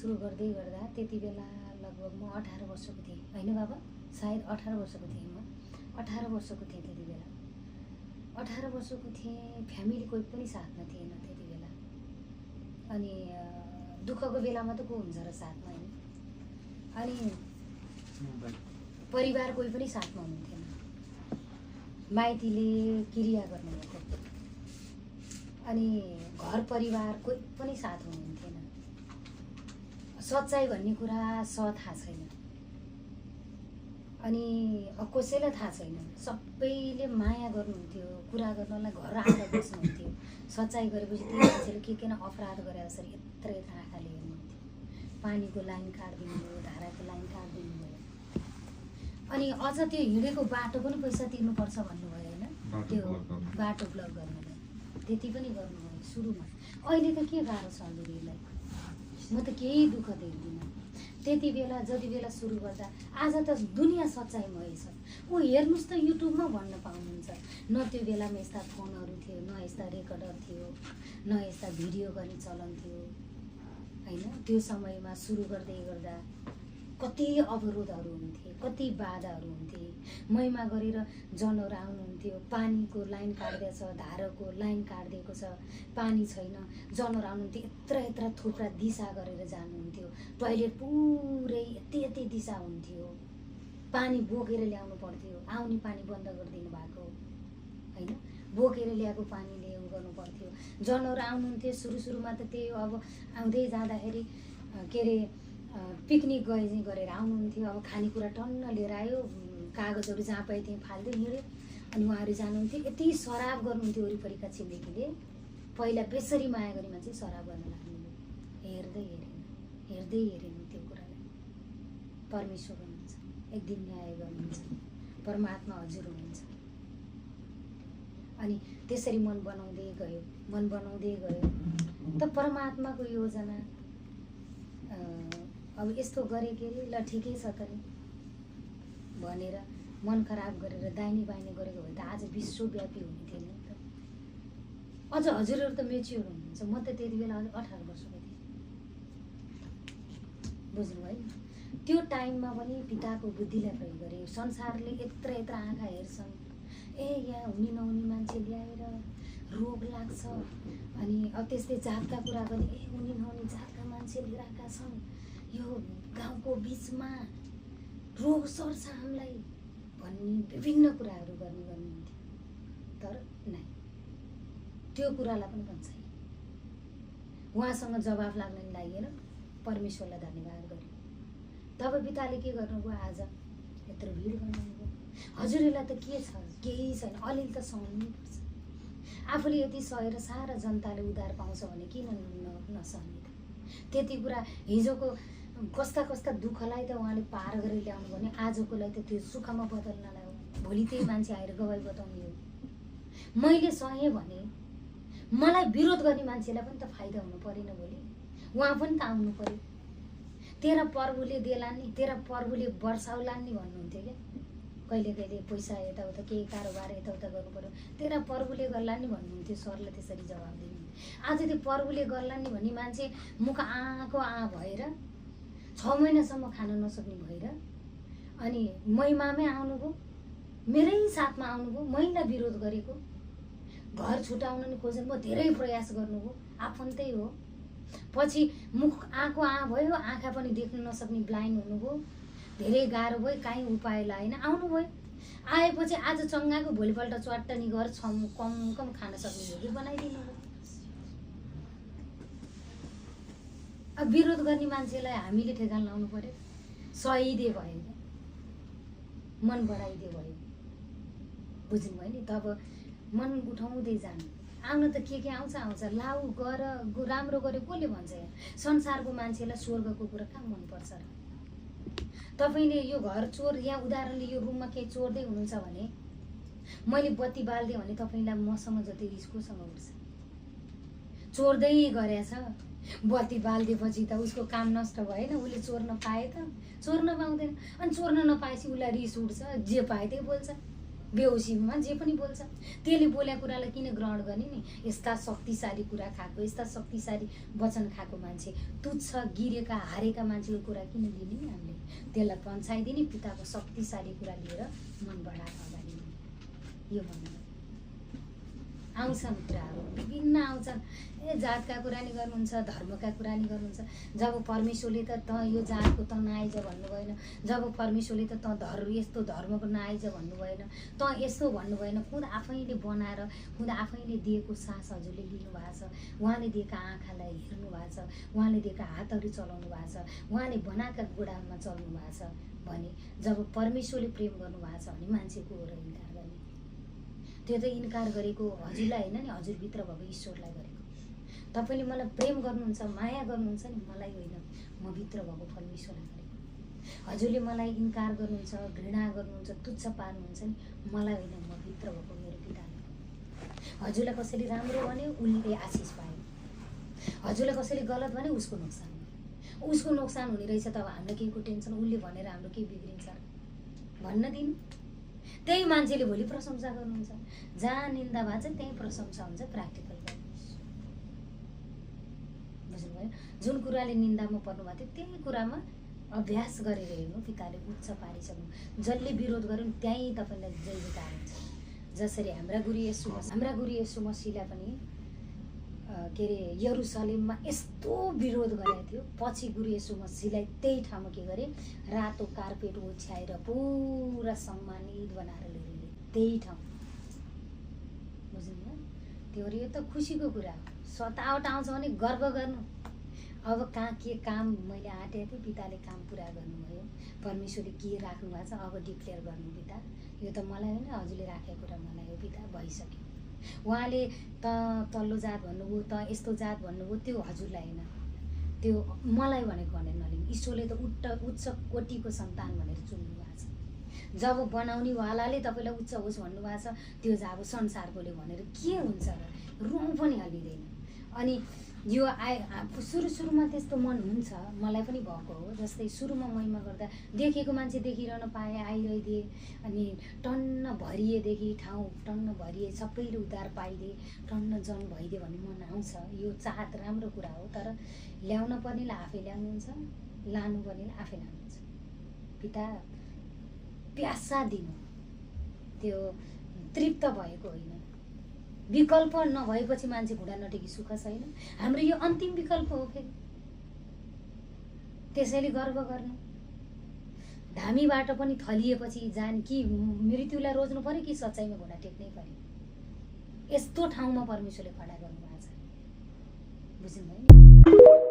सुरु गर्दै गर्दा त्यति बेला लगभग म 18 वर्षको थिएँ हैन बाबा, सायद 18 वर्षको थिएँ म। 18 वर्षको थिएँ त्यति बेला। 18 वर्षको थिएँ, फ्यामिली कोही पनि साथमा थिएन त्यति बेला। अनि दुःखको बेलामा त को हुन्छ र साथमा हैन। अनि परिवार कोही पनि साथमा हुनुहुन्थेन। माइतीले क्रिया गर्नुभएको, अनि घर परिवार कोही पनि साथ हुनुहुन्थेन। सच्चाइ भन्ने कुरा थाहा छैन, अनि कसैलाई थाहा छैन। सबैले माया गर्नुहुन्थ्यो, कुरा गर्नलाई घर आएर बस्नुहुन्थ्यो। सच्चाइ गरेपछि त्यो मान्छेले के किन अपराध गरे जसरी यत्र यत्र आँखाले हेर्नुहुन्थ्यो। पानीको लाइन काटिदिनु भयो, धाराको लाइन काटिदिनु भयो, अनि अझ त्यो हिँडेको बाटो पनि पैसा तिर्नुपर्छ भन्नुभयो होइन, त्यो बाटो ब्लक गर्नलाई। त्यति पनि गर्नुभयो सुरुमा। अहिले त के गाह्रो छ हजुरलाई, म त केही दुःख देख्दिनँ। त्यति बेला जति बेला सुरु गर्दा आज त दुनियाँ सच्चाइमय छ। ऊ हेर्नुहोस् त युट्युबमा भन्न पाउनुहुन्छ। न त्यो बेलामा यस्ता फोनहरू थियो, न यस्ता रेकर्डर थियो, न यस्ता भिडियो गर्ने चलन थियो हैन। त्यो समयमा सुरु गर्दै गर्दा कति अवरोधहरू हुन्थे, कति बाधाहरू हुन्थे। महिमा गरेर जनहरू आउनुहुन्थ्यो, पानीको लाइन काट्दैछ, धाराको लाइन काटिदिएको छ, पानी छैन, जनहरू आउनुहुन्थ्यो। यत्र यत्र थुप्रा दिशा गरेर जानुहुन्थ्यो। टोइलेट पुरै यति यति दिशा हुन्थ्यो, पानी बोकेर ल्याउनु पर्थ्यो। आउने पानी बन्द गरिदिनु भएको हैन, बोकेर ल्याएको पानीले उ गर्नु पर्थ्यो। जनहरू आउनुहुन्थ्यो। सुरुमा त त्यही अब आउँदै जाँदाखेरि के अरे पिकनिक गए गरेर आउनुहुन्थ्यो। अब खानेकुरा टन्न लिएर आयो, कागजहरू जहाँ पायो त्यहीँ फाल्दै हिँड्यो। अनि उहाँहरू जानुहुन्थ्यो। यति सराब गर्नुहुन्थ्यो वरिपरिका छिमेकीले। पहिला बेसरी माया गरी मान्छे सराब गर्न लाग्नुभयो। हेर्दै हेरेन त्यो कुरालाई। परमेश्वर हुनुहुन्छ, एक दिन न्याय गर्नुहुन्छ, परमात्मा हजुर हुनुहुन्छ। अनि त्यसरी मन बनाउँदै गयो त परमात्माको योजना। अब यस्तो गरे के अरे, ल ठिकै छ त नि भनेर मन खराब गरेर दाहिने बाहिने गरेको भए त आज विश्वव्यापी हुने थियो नि त। अझ हजुरहरू त मेच्योर हुनुहुन्छ, म त त्यति बेला 18 वर्षको थिएँ। बुझ्नुभयो? त्यो टाइममा पनि पिताको बुद्धिलाई प्रयोग गरे। संसारले यत्र यत्र आँखा हेर्छन्, यहाँ हुने नहुने मान्छे ल्याएर रोग लाग्छ। अनि अब त्यस्तै जातका कुरा गर्ने, हुने नहुने जातका मान्छे लिएका छन्, यो गाउँको बिचमा रोग सर्छ हामीलाई भन्ने विभिन्न कुराहरू गर्नुहुन्थ्यो। तर नै त्यो कुरालाई पनि भन्छै उहाँसँग जवाफ लाग्न लागेर परमेश्वरलाई धन्यवाद गर्यो। तब पिताले के गर्नुभयो, आज यत्रो भिड बनाउनुभयो। हजुरहरूलाई त के छ, केही छैन, अलिअलि त सहनै पर्छ। आफूले यति सहेर सारा जनताले उद्धार पाउँछ भने किन नसहने त। त्यति कुरा हिजोको कस्ता दुःखलाई त उहाँले पार गरेर ल्याउनु भने आजकोलाई त त्यो सुखमा बदल्नलाई हो। भोलि त्यही मान्छे आएर गवाई बताउने हो। मैले सहेँ भने मलाई विरोध गर्ने मान्छेलाई पनि त फाइदा हुनु परेन। भोलि उहाँ पनि त आउनु पर्यो। तेरा प्रभुले देलान् नि, तेरा प्रभुले वर्षाउलान् नि भन्नुहुन्थ्यो क्या। कहिले पैसा यताउता केही कारोबार यताउता गर्नु पर्यो, तेरा प्रभुले गर्लान् नि भन्नुहुन्थ्यो। सरले त्यसरी जवाब दिनु। आज त्यो प्रभुले गर्लान् नि भन्ने मान्छे मुख आँको भएर 6 महिनासम्म खान नसक्ने भएर अनि महिमामै आउनुभयो, मेरै साथमा आउनुभयो। मैलाई विरोध गरेको, घर छुटाउन नि खोज्नु भयो, धेरै प्रयास गर्नुभयो, आफन्तै हो। पछि मुख आँको भयो, आँखा पनि देख्न नसक्ने ब्लाइन्ड हुनुभयो। धेरै गाह्रो भयो, काहीँ उपाय लागेन, आउनुभयो। आएपछि आज चङ्गाको भोलिपल्ट चट्टनी घर कम खान सक्ने योग्य बनाइदिनु भयो। अब विरोध गर्ने मान्छेलाई हामीले ठेगान लाउनु पर्यो। सहिदे भयो, मन बढाइदिए भयो। बुझ्नुभयो नि? तब मन उठाउँदै जानु। आउन त के आउँछ लाउ गर, राम्रो गर्यो कसले भन्छ? यहाँ संसारको मान्छेलाई स्वर्गको कुरा कहाँ मनपर्छ र? तपाईँले यो घर चोर, यहाँ उदाहरणले यो रुममा केही चोर्दै हुनुहुन्छ भने मैले बत्ती बाल्दिएँ भने तपाईँलाई मसँग जति रिस कोसँग उठ्छ? चोर्दै गरेछ, बत्ती बालिदिएपछि त उसको काम नष्ट भएन, उसले चोर्न पाए त? चोर्न पाउँदैन। अनि चोर्न नपाएपछि उसलाई रिस उठ्छ, जे पाए त्यही बोल्छ। बेहोसीमा जे पनि बोल्छ। त्यसले बोलेको कुरालाई किन ग्रहण गर्ने नि? यस्ता शक्तिशाली कुरा खाएको, यस्ता शक्तिशाली वचन खाएको मान्छे, तुच्छ गिरेका हारेका मान्छेको कुरा किन लिने नि हामीले? त्यसलाई पन्छाइदिने, पिताको शक्तिशाली कुरा लिएर मन बढाएर अगाडि यो भन्नु आउँछन् कुराहरू विभिन्न आउँछन्। जातका कुरा नि गर्नुहुन्छ, धर्मका कुरा नि गर्नुहुन्छ। जब परमेश्वरले त यो जातको त नआइज भन्नु भएन, जब परमेश्वरले त यस्तो धर्मको नआइज भन्नु भएन, त यस्तो भन्नु भएन। खुद आफैले बनाएर खुद आफैले दिएको सास हजुरले लिनुभएको छ, उहाँले दिएका आँखालाई हेर्नु भएको छ, उहाँले दिएका हातहरू चलाउनु भएको छ, उहाँले बनाएका गोडामा चल्नु भएको छ भने जब परमेश्वरले प्रेम गर्नुभएको छ भने मान्छेको हो र इन्कार गर्ने? त्यो त इन्कार गरेको हजुरलाई होइन नि, हजुरभित्र भएको ईश्वरलाई गरेको। तपाईँले मलाई प्रेम गर्नुहुन्छ, माया गर्नुहुन्छ नि, मलाई होइन, म भित्र भएको परमेश्वरलाई गरेको। हजुरले मलाई इन्कार गर्नुहुन्छ, घृणा गर्नुहुन्छ, तुच्छ पार्नुहुन्छ नि, मलाई होइन, म भित्र भएको मेरो पिताले। हजुरलाई कसैले राम्रो भन्यो उनले आशिष पायो, हजुरलाई कसैले गलत भन्यो उसको नोक्सान भयो। उसको नोक्सान हुने रहेछ त अब हामीलाई केहीको टेन्सन, उसले भनेर हाम्रो केही बिग्रिन्छ भन्न दिनु। त्यही मान्छेले भोलि प्रशंसा गर्नुहुन्छ। जहाँ निन्दा भएको छ त्यहीँ प्रशंसा हुन्छ। प्र्याक्टिकल गर्नुहोस्, बुझ्नुभयो? जुन कुराले निन्दामा पर्नुभएको थियो त्यही कुरामा अभ्यास गरेर हेर्नु, पिताले उच्च पारिसक्नु। जसले विरोध गर्यो त्यहीँ तपाईँलाई जय जयकार हुन्छ। जसरी हाम्रा गुरु येशू मसीहलाई पनि के अरे यरुसलेममा यस्तो विरोध गरेको थियो, पछि गुरु येशू मसीहलाई त्यही ठाउँमा के गरे, रातो कार्पेट ओछ्याएर पुरा सम्मानित बनाएर ल्याइदिए त्यही ठाउँ। बुझ्नुभयो? त्यो यो त खुसीको कुरा हो। सतावट आउँछ भने गर्व गर्नु। अब कहाँ के काम मैले आँटेको थिएँ, पिताले काम पुरा गर्नुभयो, परमेश्वरले के राख्नु भएको छ अब डिक्लेयर गर्नु। पिता यो त मलाई होइन, हजुरले राखेको कुरा मलाई हो, पिता भइसक्यो। उहाँले त तल्लो जात भन्नुभयो, त यस्तो जात भन्नुभयो, त्यो हजुरलाई होइन, त्यो मलाई भनेको भनेर नलिनु। ईश्वरले त उच्च कोटिको सन्तान भनेर चुन्नु भएको छ। जब बनाउनेवालाले तपाईँलाई उच्च होस् भन्नुभएको छ, त्यो चाहिँ अब संसारकोले भनेर के हुन्छ र? रुम पनि हल्लिँदैन। अनि यो सुरुमा त्यस्तो मन हुन्छ, मलाई पनि भएको हो। जस्तै सुरुमा महिमा गर्दा देखेको मान्छे देखिरहन पाएँ, आइरहिदिए, अनि टन्न भरिएदेखि ठाउँ टन्न भरिए, सबैले उद्धार पाइदिए, टन्न जन भइदिए भन्ने मन आउँछ। यो चाहत राम्रो कुरा हो, तर ल्याउन पर्नेलाई आफै ल्याउनुहुन्छ, लानु पर्नेलाई आफै लानुहुन्छ। पिता प्यासा दिनु, त्यो तृप्त भएको होइन। विकल्प नभएपछि मान्छे घुँडा नटेकी सुख छैन। हाम्रो यो अन्तिम विकल्प हो फेरि। त्यसैले गर्व गर्नु। धामीबाट पनि थलिएपछि जान कि मृत्युलाई रोज्नु पर्यो कि सच्चाइमा घुँडा टेक्नै पर्यो? यस्तो ठाउँमा परमेश्वरले खडा गर्नुभएको छ। बुझ्नुभयो नि?